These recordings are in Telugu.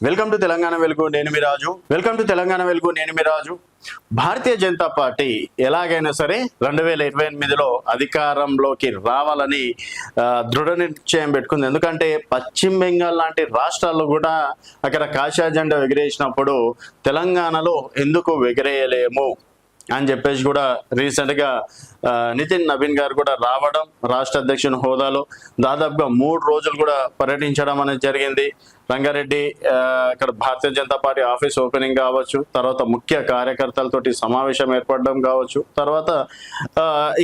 వెల్కమ్ టు తెలంగాణ వెలుగు, నేను మీ రాజు. వెల్కమ్ టు తెలంగాణ వెలుగు, నేను మీ రాజు. భారతీయ జనతా పార్టీ ఎలాగైనా సరే 2028లో అధికారంలోకి రావాలని దృఢ నిశ్చయం పెట్టుకుంది. ఎందుకంటే పశ్చిమ బెంగాల్ లాంటి రాష్ట్రాల్లో కూడా అక్కడ కాషాయ జెండా ఎగిరేసినప్పుడు తెలంగాణలో ఎందుకు ఎగిరేయలేము అని చెప్పేసి కూడా రీసెంట్గా నితిన్ నవీన్ గారు కూడా రావడం, రాష్ట్ర అధ్యక్షుని హోదాలో దాదాపుగా 3 రోజులు కూడా పర్యటించడం అనేది జరిగింది. రంగారెడ్డి ఇక్కడ Bharatiya Janata party office opening కావచ్చు, తర్వాత ముఖ్య కార్యకర్తలతోటి సమావేశం ఏర్పడడం కావచ్చు, తర్వాత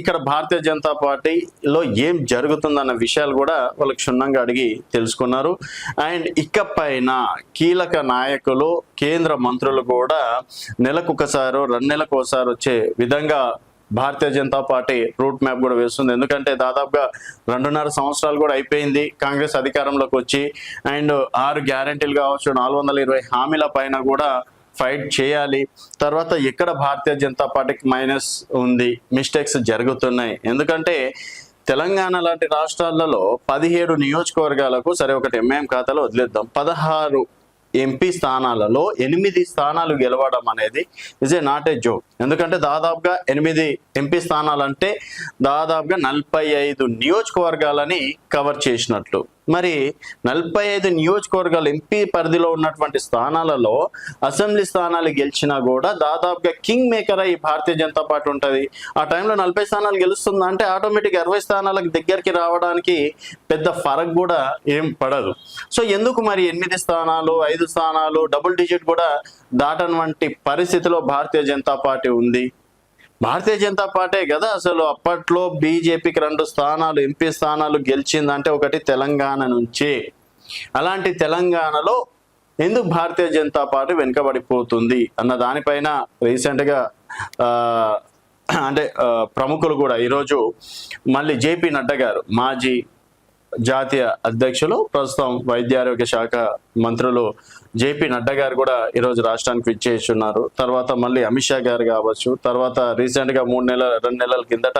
ఇక్కడ భారతీయ జనతా పార్టీలో ఏం జరుగుతుందన్న విషయాలు కూడా వాళ్ళకి క్షుణ్ణంగా అడిగి తెలుసుకున్నారు. అండ్ ఇకపైన కీలక నాయకులు, కేంద్ర మంత్రులు కూడా నెలకొకసారి 2 నెలలకు ఒకసారి వచ్చే విధంగా Bharatiya Janata party route map కూడా వేస్తుంది. ఎందుకంటే దాదాపుగా 2.5 సంవత్సరాలు కూడా అయిపోయింది కాంగ్రెస్ అధికారంలోకి వచ్చి. అండ్ 6 గ్యారంటీలు కావచ్చు, 420 హామీల పైన కూడా ఫైట్ చేయాలి. తర్వాత ఎక్కడ భారతీయ జనతా పార్టీకి మైనస్ ఉంది, మిస్టేక్స్ జరుగుతున్నాయి. ఎందుకంటే తెలంగాణ లాంటి రాష్ట్రాలలో 17 నియోజకవర్గాలకు, సరే ఒకటి ఎంఐఎం ఖాతాలో వదిలేద్దాం, 16 ఎంపీ స్థానాలలో 8 స్థానాలు గెలవడం అనేది is a not a joke. ఎందుకంటే దాదాపుగా 8 ఎంపీ స్థానాలంటే దాదాపుగా 45 నియోజకవర్గాలని కవర్ చేసినట్లు. మరి 45 నియోజకవర్గాలు ఎంపీ పరిధిలో ఉన్నటువంటి స్థానాలలో అసెంబ్లీ స్థానాలు గెలిచినా కూడా దాదాపుగా కింగ్ మేకర్ ఈ భారతీయ జనతా పార్టీ ఉంటుంది. ఆ టైంలో 40 స్థానాలు గెలుస్తుందంటే ఆటోమేటిక్ 60 స్థానాలకు దగ్గరికి రావడానికి పెద్ద ఫరక్ కూడా ఏం పడదు. సో ఎందుకు మరి 8 స్థానాలు, 5 స్థానాలు, డబుల్ డిజిట్ కూడా దాటనటువంటి పరిస్థితిలో భారతీయ జనతా పార్టీ ఉంది? భారతీయ జనతా పార్టీ కదా అసలు అప్పట్లో బీజేపీకి 2 స్థానాలు, ఎంపీ స్థానాలు గెలిచిందంటే ఒకటి తెలంగాణ నుంచి. అలాంటి తెలంగాణలో ఎందుకు భారతీయ జనతా పార్టీ వెనుకబడిపోతుంది అన్న దానిపైన రీసెంట్గా అంటే ప్రముఖులు కూడా ఈరోజు మళ్ళీ జేపీ నడ్డా గారు, మాజీ జాతీయ అధ్యక్షులు, ప్రస్తుతం వైద్య ఆరోగ్య శాఖ మంత్రులు జేపీ నడ్డా గారు కూడా ఈరోజు రాష్ట్రానికి విచ్చేస్తున్నారు. తర్వాత మళ్ళీ అమిత్ షా గారు కావచ్చు, తర్వాత రీసెంట్గా 2 నెలల కిందట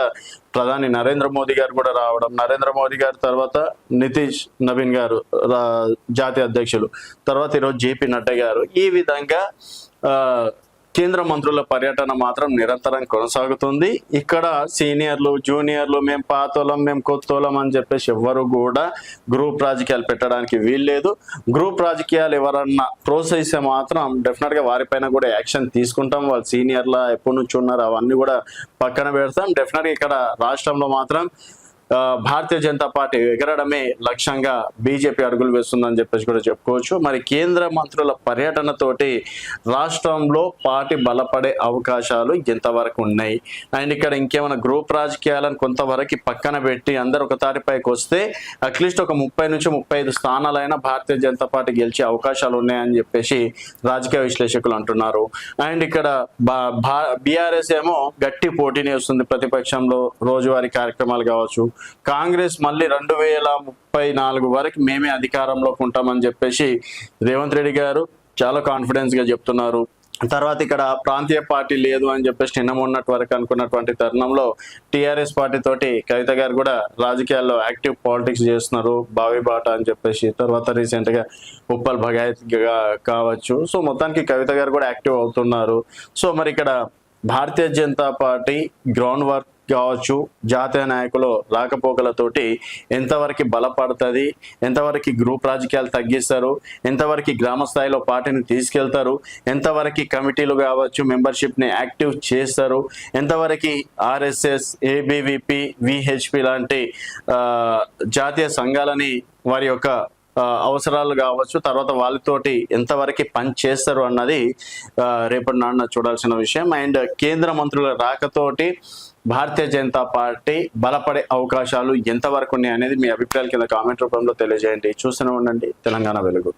ప్రధాని నరేంద్ర మోదీ గారు కూడా రావడం, నరేంద్ర మోదీ గారు తర్వాత నితీష్ నవీన్ గారు జాతీయ అధ్యక్షులు, తర్వాత ఈరోజు జేపీ నడ్డా గారు. ఈ విధంగా కేంద్ర మంత్రుల పర్యటన మాత్రం నిరంతరం కొనసాగుతుంది. ఇక్కడ సీనియర్లు, జూనియర్లు, మేము పాతోలం, మేము కొత్తోలం అని చెప్పేసి ఎవ్వరు కూడా గ్రూప్ రాజకీయాలు పెట్టడానికి వీల్లేదు. గ్రూప్ రాజకీయాలు ఎవరన్నా ప్రోత్సహిస్తే మాత్రం డెఫినెట్గా వారిపైన కూడా యాక్షన్ తీసుకుంటాం. వాళ్ళు సీనియర్ల ఎప్పటి నుంచి ఉన్నారు అవన్నీ కూడా పక్కన పెడతాం. డెఫినెట్గా ఇక్కడ రాష్ట్రంలో మాత్రం భారతీయ జనతా పార్టీ ఎగరడమే లక్ష్యంగా బీజేపీ అడుగులు వేస్తుందని చెప్పేసి కూడా చెప్పుకోవచ్చు. మరి కేంద్ర మంత్రుల పర్యటనతోటి రాష్ట్రంలో పార్టీ బలపడే అవకాశాలు ఎంతవరకు ఉన్నాయి? అండ్ ఇక్కడ ఇంకేమైనా గ్రూప్ రాజకీయాలను కొంతవరకు పక్కన పెట్టి అందరు ఒక తాటిపైకి వస్తే అట్లీస్ట్ ఒక 30 నుంచి 35 స్థానాలైనా భారతీయ జనతా పార్టీ గెలిచే అవకాశాలు ఉన్నాయని చెప్పేసి రాజకీయ విశ్లేషకులు అంటున్నారు. అండ్ ఇక్కడ బీఆర్ఎస్ ఏమో గట్టి పోటీని వస్తుంది ప్రతిపక్షంలో, రోజువారీ కార్యక్రమాలు కావచ్చు. కాంగ్రెస్ మళ్ళీ 2034 వరకు మేమే అధికారంలోకి ఉంటామని చెప్పేసి రేవంత్ రెడ్డి గారు చాలా కాన్ఫిడెన్స్ గా చెప్తున్నారు. తర్వాత ఇక్కడ ప్రాంతీయ పార్టీ లేదు అని చెప్పేసి నిన్న మొన్నటి వరకు అనుకున్నటువంటి తరుణంలో టీఆర్ఎస్ పార్టీ తోటి కవిత గారు కూడా రాజకీయాల్లో యాక్టివ్ పాలిటిక్స్ చేస్తున్నారు, బావి బాట అని చెప్పేసి. తర్వాత రీసెంట్ గా ఉప్పల్ భగాయత్ కావచ్చు. సో మొత్తానికి కవిత గారు కూడా యాక్టివ్ అవుతున్నారు. సో మరి ఇక్కడ Bharatiya Janata party ground work కావచ్చు, జాతీయ నాయకులు రాకపోకలతోటి ఎంతవరకు బలపడుతుంది, ఎంతవరకు గ్రూప్ రాజకీయాలు తగ్గిస్తారు, ఎంతవరకు గ్రామ స్థాయిలో పార్టీని తీసుకెళ్తారు, ఎంతవరకు కమిటీలు కావచ్చు మెంబర్షిప్ని యాక్టివ్ చేస్తారు, ఎంతవరకు ఆర్ఎస్ఎస్, ఏబీవీపీ, విహెచ్పి లాంటి జాతీయ సంఘాలని వారి యొక్క అవసరాలు కావచ్చు, తర్వాత వాళ్ళతోటి ఎంతవరకు పని చేస్తారు అన్నది రేపటి నాడున చూడాల్సిన విషయం. అండ్ కేంద్ర మంత్రుల రాకతోటి భారతీయ జనతా పార్టీ బలపడే అవకాశాలు ఎంతవరకు ఉన్నాయి అనేది మీ అభిప్రాయాలు కింద కామెంట్ రూపంలో తెలియజేయండి. చూస్తూనే ఉండండి తెలంగాణ వెలుగు.